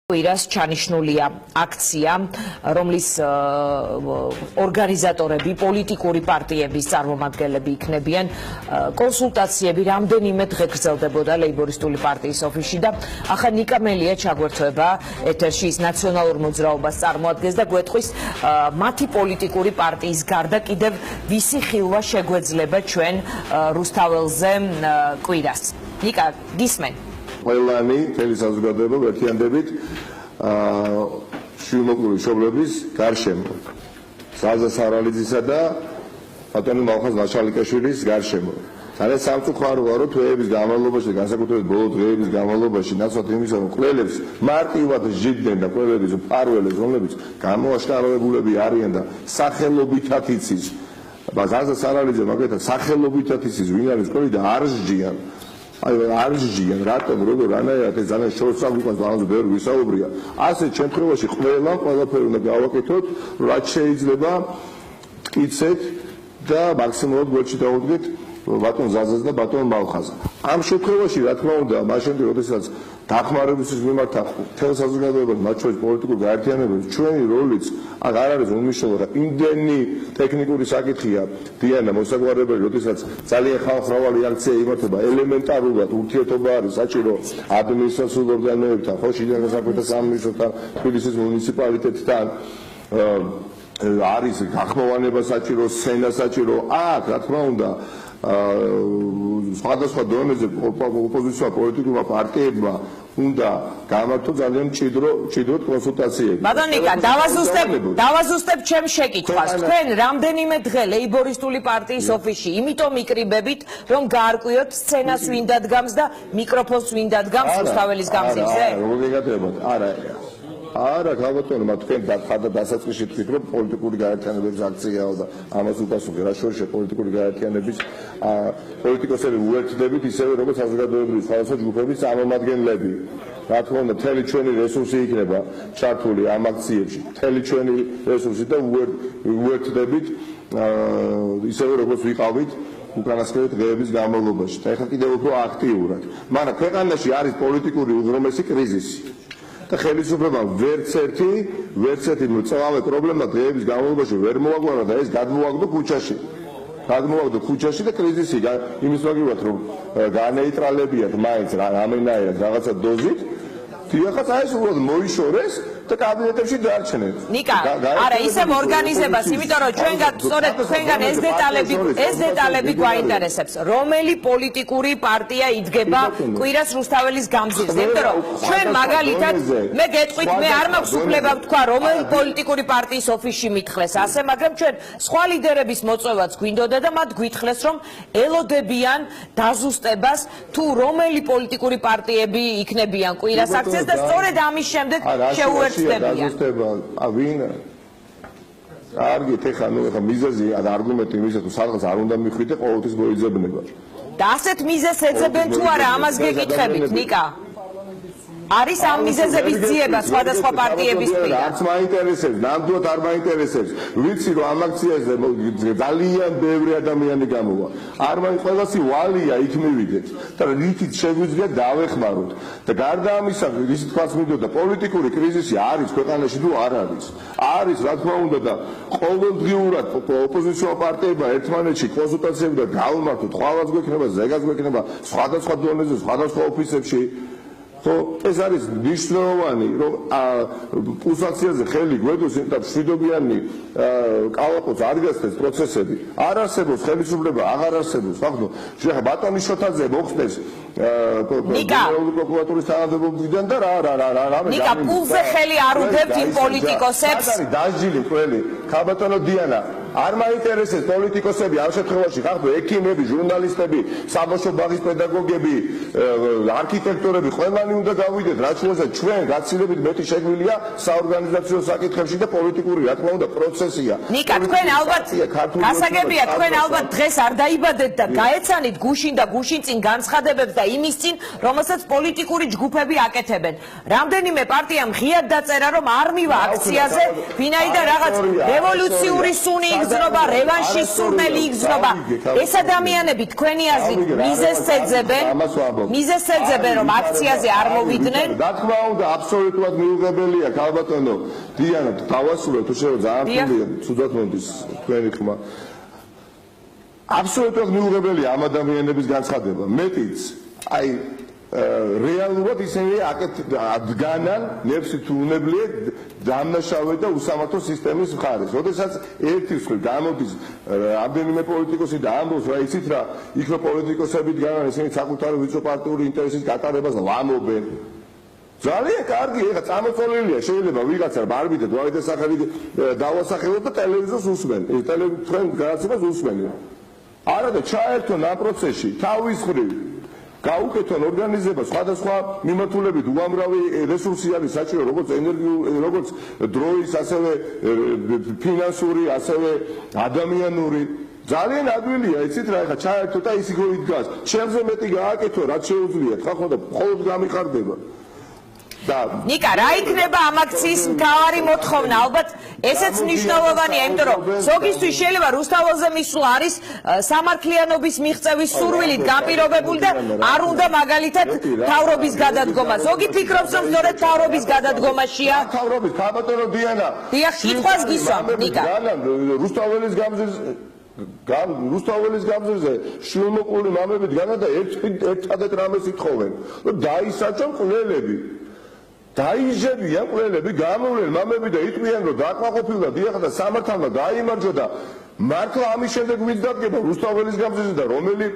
კვირას ჩანიშნულია აქცია, რომლის ორგანიზატორები პოლიტიკური პარტიების წარმომადგენლები იქნებიან. კონსულტაციები რამდენიმე დღე გრძელდებოდა ლეიბორისტული პარტიის ოფისში და ახლა ნიკა მელია ჩაგვერთვება ეთერში, ის ნაციონალურ მოძრაობას წარმოადგენს და გვეტყვის მათი პოლიტიკური პარტიის გარდა კიდევ ვისი ხილვა შეგვეძლება ჩვენ რუსთაველზე კვირას. ნიკა, გისმენ? ყველანი თელი საზოგადოება ერთიანდებით შვილმოკლული მშობლების გარშემო. ზაზა სარალიძისა და ბატონი მალხაზ მაშალიკაშვილის გარშემო. ძალიან სამწუხაროა, რომ თვეების განმავლობაში, განსაკუთრებით ბოლო დღეების განმავლობაში, ნაცვლად იმისა, რომ ყველებს მარტივად ჟიდნენ და ყველების მფარველებს, რომლებიც გამოაშკარავებულები არიან და სახელობითად იცის. ზაზა სარალიძე მაგალითად სახელობითად იცის, ვინ არის ყველი და არ ჟიან. არ ჟიან, რატომ, როგორ, რანაირად ეს ძალიან შორს აგვიყვანს, ამაზე ბევრი ვისაუბრია. ასეთ შემთხვევაში ყველაფერი უნდა გავაკეთოთ, რაც შეიძლება მტკიცეთ და მაქსიმალურად გვერდში დავუდგეთ ბატონ ზაზას და ბატონ მალხაზს. ამ შემთხვევაში, რა თქმა უნდა, მაშინდ როდესაც დახმარებისთვის მიმართა მთელ საზოგადოებას, მათ შორის პოლიტიკურ გაერთიანებებს, ჩვენი როლიც არ არის უმნიშვნელო და იმდენი ტექნიკური საკითხია, დიანა მოსაგვარებელი, როდესაც ძალიან ხალხმრავალი აქცია იმართება, ელემენტარულად ურთიერთობა არის საჭირო ადმინისტრაციულ ორგანოებთან, ხო, შინაგან საქმეთა სამინისტროსთან, თბილისის მუნიციპალიტეტთან, არის გახმოვანება საჭირო, სცენა საჭირო, აქ, რა თქმა უნდა, სხვადასხვა დონეზე ოპოზიციურ პოლიტიკურმა პარტიებმა უნდა გამართო ძალიან მჭიდროდ კონსულტაციები. ბატონ ნიკა, დავაზუსტებ ჩემს შეკითხვას. თქვენ რამდენიმე დღე ლეიბორისტული პარტიის ოფისში, იმიტომ იკრიბებით, რომ გაარკვიოთ სცენას ვინ დადგამს და მიკროფონს ვინ დადგამს რუსთაველის გამზირზე? როგორ გეკეთებათ? არა, გაბატონო, თქვენ დასაწყისში თქვით, რომ პოლიტიკური გაერთიანებების აქციაა და ამას უპასუხე, რა შორისია პოლიტიკური გაერთიანების პოლიტიკოსები უერთდებით, ისევე როგორც საზოგადოებრივი სხვადასხვა ჯგუფების წარმომადგენლები. რა თქმა უნდა, მთელი ჩვენი რესურსი იქნება ჩართული ამ აქციებში, მთელი ჩვენი რესურსი და უერთდებით, ისევე როგორც ვიყავით უკანასკნელი დღეების განმავლობაში. და ეხლა კიდევ უფრო აქტიურად. მაგრამ ქვეყანაში არის პოლიტიკური უღრმესი კრიზისი. და ხელისუფლებამ ვერც ერთი მწვავე პრობლემა დღეების განმავლობაში ვერ მოაგვარა და ეს გადმოაგდო ქუჩაში და კრიზისი იმის ვაგებად რომ განეიტრალებიათ მაინც რამენაირად რაღაცა დოზით დიახაც აი ეს უბრალოდ მოიშორეს და კაბინეტებში დაარჩენეთ. ნიკა, არა, ისევ ორგანიზებას, იმიტომ რომ სწორედ თქვენგან ეს დეტალები გვაინტერესებს. რომელი პოლიტიკური პარტია იდგება კვირას რუსთაველის გამზირზე? იმიტომ რომ ჩვენ მაგალითად მე გეტყვით, მე არ მაქვს უფლება ვთქვა, რომელი პოლიტიკური პარტიის ოფისში მითხრეს ასე, მაგრამ ჩვენ სხვა ლიდერების მოწვევაც გვინდოდა და მათ გვითხრეს, რომ ელოდებიან დაზუსტებას თუ რომელი პოლიტიკური პარტიები იქნებიან კვირას აქციას და სწორედ ამის შემდეგ შეუერთდებიან. ვინ? კარგით, ეხლა მიზეზი და არგუმენტი იმისა თუ სადღაც არ უნდა მიხვიდე, ყოველთვის მოიძებნება. და ასეთ მიზეზს ეძებენ თუ არა, ამას გეკითხებით, ნიკა? არის ამ მიზეზების ძიება სხვადასხვა პარტიების მხრიდან? არც მაინტერესებს, ნამდვილად არ მაინტერესებს. ვიცი რომ ამ აქციაზე ძალიან ბევრი ადამიანი გამოვა. არ მაინტერესებს, ყველასი ვალია იქ მივიდეთ და რითიც შეგვიძლია დავეხმაროთ. და გარდა ამისა, ის თქვაც მინდოდა, პოლიტიკური კრიზისი არის ქვეყანაში თუ არ არის? არის, რა თქმა უნდა და ყოველდღიურად ოპოზიციურ პარტიებმა ერთმანეთში კონსულტაციები და გავმართოთ, ხვალაც გვექნება, ზეგაც გვექნება, სხვადასხვა დონეზე, სხვადასხვა ოფისებში. ეს არის მნიშვნელოვანი, რომ პულსაციაზე ხელი გვედოს, იმიტომ მშვიდობიანი კალაპოც არ გასცეს პროცესები. არ არსებობს ხელისუფლება, აღარ არსებობს. ხო, შეხა ბატონი შოთაძე მოხდეს პროკურატურის თანამდებობიდან და რა ნიკა, პულზე ხელი არ უდებთ იმ პოლიტიკოსებს. არის დასჯილი ყველი. ხაბატონო დიანა, არ მაინტერესებს პოლიტიკოსები ამ შემთხვევაში, ხახტო ექიმები, ჟურნალისტები, საბავშვო ბაღის პედაგოგები, არქიტექტორები, ყველანი უნდა გავიდეთ, რაც შეიძლება ჩვენ გაცილებით მეტი შეგვიძლია საორგანიზაციო საკითხებში და პოლიტიკური, რა თქმა უნდა, პროცესია. ნიკა, თქვენ ალბათ გასაგებია, თქვენ ალბათ დღეს არ დაიბადეთ და გაეცანით გუშინ და გუშინ წინ განცხადებებს და იმის წინ, რომელსაც პოლიტიკური ჯგუფები აკეთებენ. რამდენიმე პარტიამ ღიად დაწერა, რომ არ მივა აქციაზე, ვინაიდან რაღაც რევოლუციური სუნი იგრძნობა, რევანშის სურნელი იგრძნობა. ეს ადამიანები თქვენი აზრით მიზეზს ეძებენ, რომ აქციაზე არ მოვიდნენ? რა თქმა უნდა, აბსოლუტურად მიუღებელია, ქალბატონო. დიანა, დავასრულე თუ შეიძლება ძალიან ცუდად მომდის თქვენი ხმა. აბსოლუტურად მიუღებელია ამ ადამიანების განცხადება. მეტიც, აი რეალურად ისინი დგანან ნებსი თუ უნებლიეთ დამნაშავე და უსამართლო სისტემის მხარეს. როდესაც ერთი მხრივ გამოდის რამდენიმე პოლიტიკოსი და ამბობს, რა იცით რა, იქ რო პოლიტიკოსები დგანან, ისინი საკუთარი ვიწრო პარტიული ინტერესის გატარებას ლამობენ. ძალიან კარგი, ეხლა წამოწოლილია, შეიძლება ვიღაცა ბარბიდე დავით სახელი დავასახელოთ და ტელევიზორს უსმენ. ტელევიზორს განაცემას უსმენია. არა და ჩაერთონ ამ პროცესში თავის მხრივ გაუკეთონ ორგანიზება სხვადასხვა მიმართულებით უამრავი რესურსი არის საჭირო როგორც ენერგიული როგორც დროის ასევე ფინანსური ასევე ადამიანური ძალიან ადვილია იცით რა ეხლა ჩაერთო და ის იქ იდგას ჩემზე მეტი გააკეთო რაც შეუძლიათ ხახო და მხოლოდ გამიხარდება ნიკა, რა იქნება ამ აქციის მთავარი მოთხოვნა? ალბათ ესეც მნიშვნელოვანია, იმიტომ რომ ზოგისთვის შეიძლება რუსთაველზე მისვლა არის სამართლიანობის მიღწევის სურვილით განპირობებული და არ უნდა მაგალითად თავრობის გადადგომა. ზოგი ფიქრობს, რომ სწორედ თავრობის გადადგომაშია. თავრობის, ქალბატონო დიანა. დიახ, კითხვას გისვამ, ნიკა. რუსთაველის გამზირზე შვილმოყრული მამები დგანან და ერთადერთ რამეს ითხოვენ, რომ დაისაჯონ მკვლელები. დაიჟებიან მკვლელები, გამოვლენ მამები და იტყვიან, რომ დაკმაყოფილდა დიახ და სამართალმა დაიმარჯვა და მართლა ამის შემდეგ ვინც დადგება რუსთაველის გამზირზე და რომელი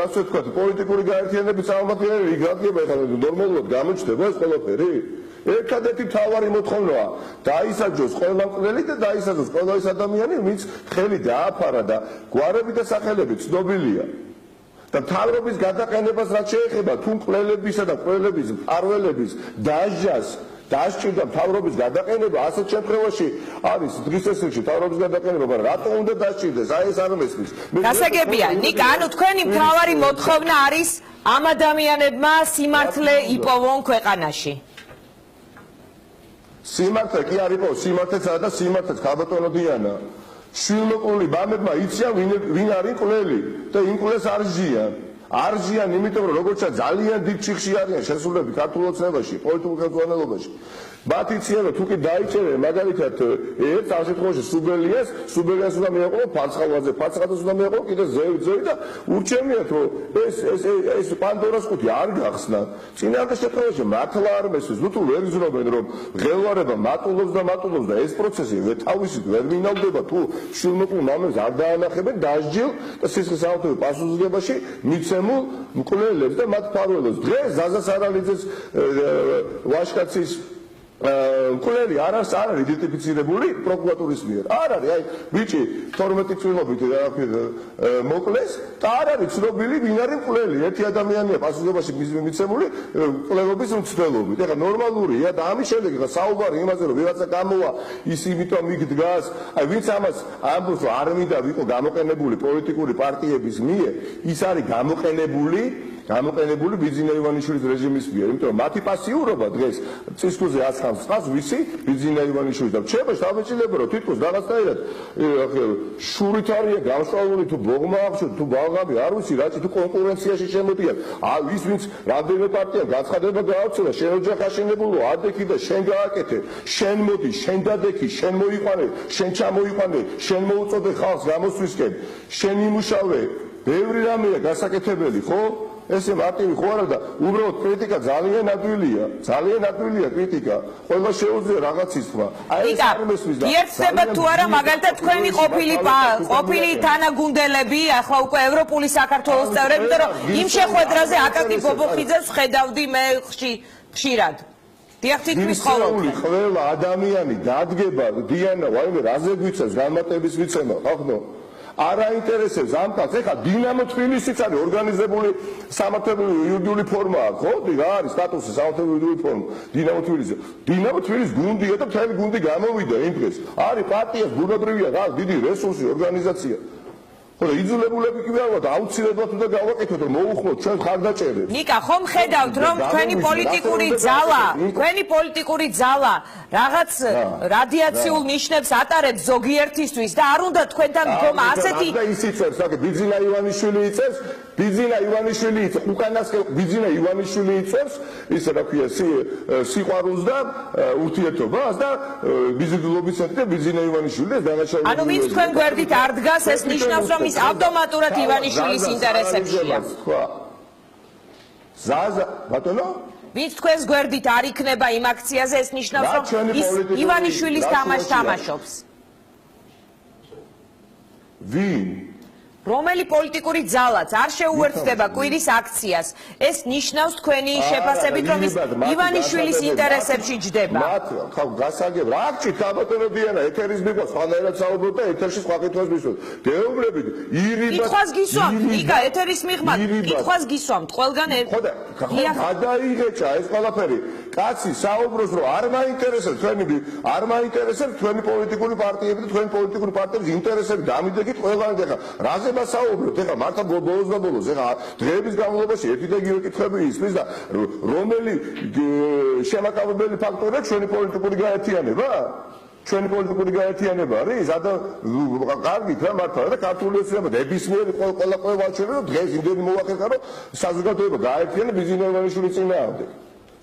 ასე ვთქვათ პოლიტიკური გაერთიანების წარმომადგენელი იქ დადგება ეხლა ნორმალურად გამოჩნდება ეს ყველაფერი? ერთადერთი მთავარი მოთხოვნაა დაისაჯოს ყველა მკვლელი და დაისაჯოს ყველა ის ადამიანი, ვინც ხელი დააფარა და გვარები და სახელები ცნობილია. და თავრობის გადაყენებას რაც შეეხება თუ მკვლელებისა და მკვლელების მფარველების დასჯას დასჭირდა თავრობის გადაყენება ასეთ შემთხვევაში არის დღის წესრიგში თავრობის გადაყენება, მაგრამ რატო უნდა დასჭირდეს? აი ეს არ მესმის. გასაგებია, ნიკა, ანუ თქვენი მთავარი მოთხოვნა არის ამ ადამიანებმა სიმართლე იპოვონ ქვეყანაში. სიმართლე კი არ იპოვოს, სიმართლეც არა და სიმართლეც ქალბატონო დიანა. შვილმოყრული მამებმა იციან ვინ არის მკვლელი და იმ მკვლელს არ ზიან. არ ზიან, იმიტომ რომ როგორც ძალიან დიდ ჩიხში არიან შესულები ქართულ ოცნებაში, პოლიტიკურ ხელმძღვანელობაში. მათ იციან, რომ თუ კი დაიჭერენ მაგალითად ერთ ამ შემთხვევაში სუბელიას უნდა მიეყო ფარცხალაძე, ფარცხალაძეს უნდა მიეყო კიდე ზევი და ურჩევნიათ, რომ ეს პანდორას ყუთი არ გახსნა. წინააღმდეგ შემთხვევაში მართლა არ მესმის, ნუ თუ ვერ გზნობენ, რომ ღელვარება მატულობს და ეს პროცესი თავისით ვერ მინავდება, თუ შვილმოყრულ მამებს არ დაანახებენ დასჯილ და სისხლის სამართლებრივ პასუხისმგებაში მიცემულ მკვლელებს და მათ მფარველებს. დღეს ზაზა სარალიძეს ვაშკაცის მკვლელი არ არის იდენტიფიცირებული პროკურატურის მიერ. არ არის, აი ბიჭი 12 წლობით მოკლეს და არ არის ცნობილი ვინ არის მკვლელი. ერთი ადამიანია პასუხისმგებაში მიცემული მკვლელობის მცდელობით. ეხლა ნორმალურია და ამის შემდეგ ეხლა საუბარი იმაზე რომ ვიღაცა გამოვა ის იმიტომ იქ დგას, აი ვინც ამას ამბობს რომ არ მინდა ვიყო გამოყენებული პოლიტიკური პარტიების მიერ, ის არის გამოყენებული ბიძინა ივანიშვილის რეჟიმის მიერ, იმიტომ რომ მათი პასიურობა დღეს წისქვილზე აცხავს წყალს ვიცი ბიძინა ივანიშვილის და რჩება შთაბეჭდილება რომ თითქოს რაღაცნაირად შურით არია გამშვალული თუ ბოღმა აღშოთ თუ ბალღამი არ ვიცი რა თუ კონკურენციაში შემოდიან ის ვინც რამდენიმე პარტიამ გაცხადება გაავრცელა შენ ოჯახ აშენებულო ადექი და შენ გააკეთე შენ მოდი შენ დადექი შენ მოიყვანე შენ ჩამოიყვანე შენ მოუწოდე ხალხს გამოსვლისკენ შენ იმუშავე ბევრი რამეა გასაკეთებელი ხო ესე მარტივი ხო არა და უბრალოდ კრიტიკა ძალიან ადვილია კრიტიკა ყველა შეუძლია რაღაცის თქმა აი ეს არ მესმის და იერთება თუ არა მაგალითად თქვენი ყოფილი თანაგუნდელები ახლა უკვე ევროპული საქართველოს წევრები იმიტომ რომ იმ შეხვედრაზე აკაკი ბობოხიძეს ხედავდი მე ხშირად დიახ თითქმის ყოველდღე ყველა ადამიანი დადგება დიანა ვაიმე რაზე გვიცემს განმარტების ვიცემა ხახნო არ აინტერესებს ამ კაცს ეხლა დინამო თბილისიც არის ორგანიზებული სამართლებრივი იურიდიული ფორმაა ხო რა არის სტატუსი სამართლებრივი იურიდიული ფორმა დინამო თბილის გუნდია და მთელი გუნდი გამოვიდა იმ დღეს არის პარტიას ბუნებრივია რა დიდი რესურსი ორგანიზაცია ხო იძულებულები კი ვართ აუცილებლად უნდა გავაკეთოთ რომ მოუხმოთ ჩვენ ხარდაჭერებს. ნიკა ხომ ხედავთ რომ თქვენი პოლიტიკური ძალა რაღაც რადიაციულ ნიშნებს ატარებს ზოგიერთისთვის და არ უნდა თქვენთან მდგომა ასეთი ის იწევს, აკე ბიძინა ივანიშვილი იწევს, ბიძინა ივანიშვილი იწევს, უკანასკნელ ბიძინა ივანიშვილი იწევს, ის რა ქვია, სიყვარულს და ურთიერთობას და ბიზნესობის და ბიძინა ივანიშვილი და დანაშაულები. ანუ ვინც თქვენ გვერდით არ დგას, ეს ნიშნავს რომ ის ავტომატურად ივანიშვილის ინტერესებშია. ზაზა, ბატონო? ვინც თქვენს გვერდით არ იქნება იმ აქციაზე, ეს ნიშნავს რომ ის ივანიშვილის თამაშს თამაშობს. ვინ? რომელი პოლიტიკური ძალაც არ შეუერთდება კვირის აქციას, ეს ნიშნავს თქვენი შეფასებით, რომ ის ივანიშვილის ინტერესებში ჯდება. მათ ხა გასაგებ რა აქჩით საბატონებიანა ეთერის მიყვას სხვანაირად საუბრობ და ეთერში სხვა კითხვას მისვათ. გეუბნებით ირიბად კითხვას გისვამთ, ნიკა ეთერის მიღმა კითხვას გისვამთ, ყველგან გადაიღეჭა ეს ყველაფერი. კაცი საუბრობს რომ არ მაინტერესებს თქვენი პოლიტიკური პარტიები და თქვენი პოლიტიკური პარტიების ინტერესები დამიდეკით ყველგან ეხა რაზე საუბრობთ ეხლა მართლა ბოლოს და ბოლოს ეხლა დღეების განმავლობაში ერთი და იგივე კითხვები ისმის და რომელი შემაკავებელი ფაქტორია ჩვენი პოლიტიკური გაერთიანება? ჩვენი პოლიტიკური გაერთიანება არის კარგით რა მართლა და ქართული ეცნება ნებისმიერი ყველა ვაჩვენე რომ დღეს იმდენი მოახერხა რომ საზოგადოება გაერთიანა ბიძინა ივანიშვილის წინააღმდეგ.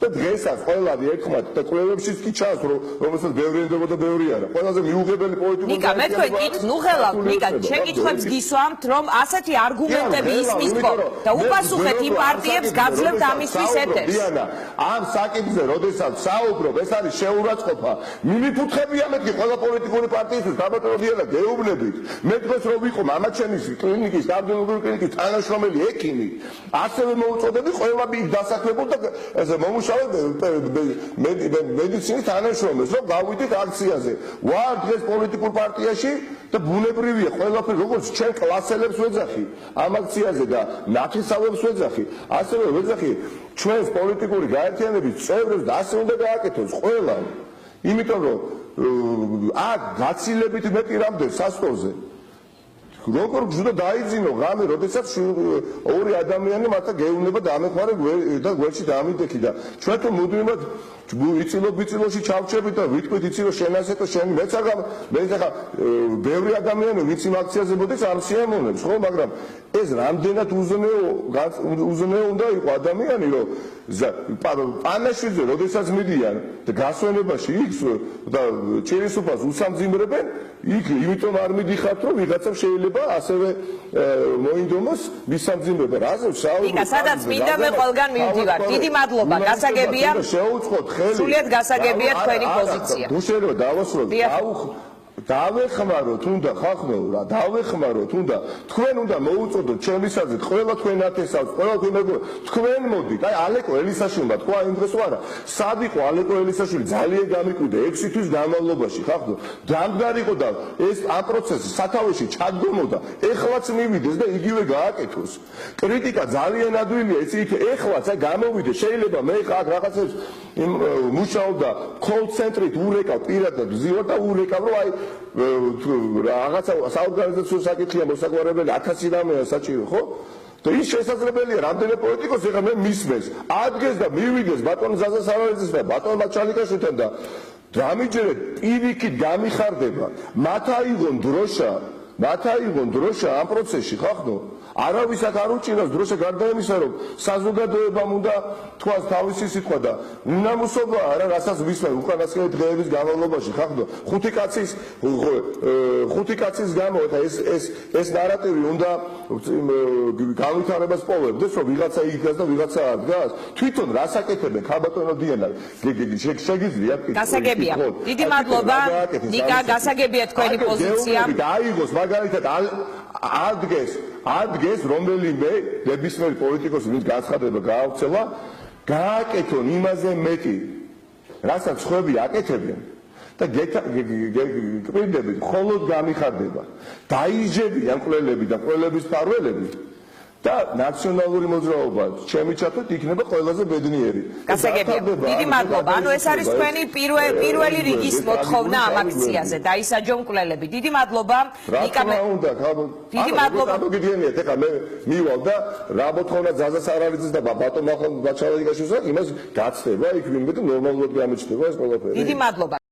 და დღესაც ყველანი ეკმათ და კვლევებშიც კი ჩანს რომ რომელსაც ბევრი ენდობა და ბევრი არა. ყველაზე მიუღებელი პოლიტიკური ნიკა მე თქვენ კითხნუღელავთ, ნიკა შეკითხვებს გისვამთ რომ ასეთი არგუმენტები ისმის თქო და უპასუხეთ იმ პარტიებს გაძლევთ ამისთვის ეთერს. დიანა, ამ საკითხზე როდესაც საუბრობ, ეს არის შეურაცხყოფა. მიმიფუთხებია მეთქი ყველა პოლიტიკური პარტიისთვის საბატონო დიანა გეუბნებით. მე დღეს რომ ვიყო მამაჩენის კლინიკის, კარდიოლოგიური კლინიკის თანაშრომელი ექიმი, ასევე მოუწოდები ყველა მის დასახლებულ და ესე მედიცინის თანაშრომელს რომ გავიდით აქციაზე. ვარ დღეს პოლიტიკურ პარტიაში და ბუნებრივია ყველაფერი როგორც ჩვენ კლასელებს ვეძახი ამ აქციაზე და ნათესავებს ვეძახი, ასევე ვეძახი ჩვენს პოლიტიკური გაერთიანების წევრებს და ასე უნდა გააკეთოს ყველა. იმიტომ რომ აქ გაცილებით მეტი რამდენ სასწორზე როგორ გზნო დაიძინო ღამე, როდესაც ორი ადამიანი მართლა გეუბნება დამეხმარე და გვერდში დამიდექი და ჩვენ თუ მუდმივად ვიცილოში ჩავჭებით და ვიტყვით იცი რომ შენ ასეთო შენი მეც არ მე ხა ბევრი ადამიანი ვინც იმ აქციაზე მოდის არ შეამოვნებს ხო, მაგრამ ეს რამდენად უზნეო უნდა იყო ადამიანი რომ პანაშვიდზე როდესაც მიდიან და გასვენებაში იქ და ჭირისუფას უსამძიმრებენ იქ იმიტომ არ მიდიხართ რომ ვიღაცამ შეიძლება ასევე მოინდომოს მისამძიმრება რაზე ვსაუბრობ. ნიკა სადაც მინდა მე ყველგან მივდივარ. დიდი მადლობა, გასაგებია. შეუწყოთ სულიად გასაგებია თქვენი პოზიცია. თუ შეიძლება დავასრულოთ დავეხმაროთ უნდა ხახნო რა დავეხმაროთ უნდა თქვენ უნდა მოუწოდოთ ჩემისაზე ყველა თქვენ ათესავს ყველა თქვენ მოდით აი ალეკო ელისაშვილმა თქვა იმ დღეს ვარა სად იყო ალეკო ელისაშვილი ძალიან გამიკვირდა 6 თვის განმავლობაში ხახნო დამდგარიყო და ეს ამ პროცესი სათავეში ჩადგომოდა ეხლაც მივიდეს და იგივე გააკეთოს კრიტიკა ძალიან ადვილია ეს იქ ეხლაც აი გამოვიდე შეიძლება მე ხა რაღაცებს მუშაობდა call center-ით ურეკავ პირადად ვზივარ და ურეკავ რომ აი რაღაცა საორგანიზაციო საკითხია მოსაგვარებელი 1000 რამეა საჭირო ხო და ის შესაძლებელია რამდენი პოლიტიკოსი ეხა მე მისმეს ადგეს და მივიდეს ბატონ ზაზა სარალიძის და ბატონ მაჩალიკაშვილთან და დამიჯერეთ პირიქით გამიხარდება მათ აიღონ დროშა ამ პროცესში ხახნო არავისაც არ უჭირავს დროშა გარდა იმისა რომ საზოგადოებამ უნდა თქვას თავისი სიტყვა და უნამუსობა არა რასაც ვისმენ უკანასკნელი დღეების განმავლობაში ხახნო ხუთი კაცის გამო ეხა ეს ნარატივი უნდა განვითარებას პოვებდეს რომ ვიღაცა იგას და ვიღაცა არ დგას თვითონ რას აკეთებენ ხაბატონო დიანა შეგიძლია გასაგებია დიდი მადლობა ნიკა გასაგებია თქვენი პოზიცია დაიგოს მაგალითად ადგეს რომელიმე ნებისმიერი პოლიტიკოსი ვინც განცხადება გაავრცელა გააკეთონ იმაზე მეტი რასაც ხვები აკეთებენ და გეკვირდებით მხოლოდ გამიხარდება დაიჯებიან კვლელები და კვლელების მფარველები და ნაციონალური მოძრაობა ჩემი ჩათვლით იქნება ყველაზე ბედნიერი. გასაგებია. დიდი მადლობა. ანუ ეს არის თქვენი პირველი რიგის მოთხოვნა ამ აქციაზე. დაისაჯო მკვლელები. დიდი მადლობა. დიდი მადლობა. ანუ გიგენიათ, ეხლა მე მივალ და რა მოთხოვნა ზაზა სარალიძის და ბატონ მახალ ბაჩალაიაშვილს იმას გაცდება იქ ვინმე და ნორმალურად გამიჩნდება ეს ყველაფერი. დიდი მადლობა.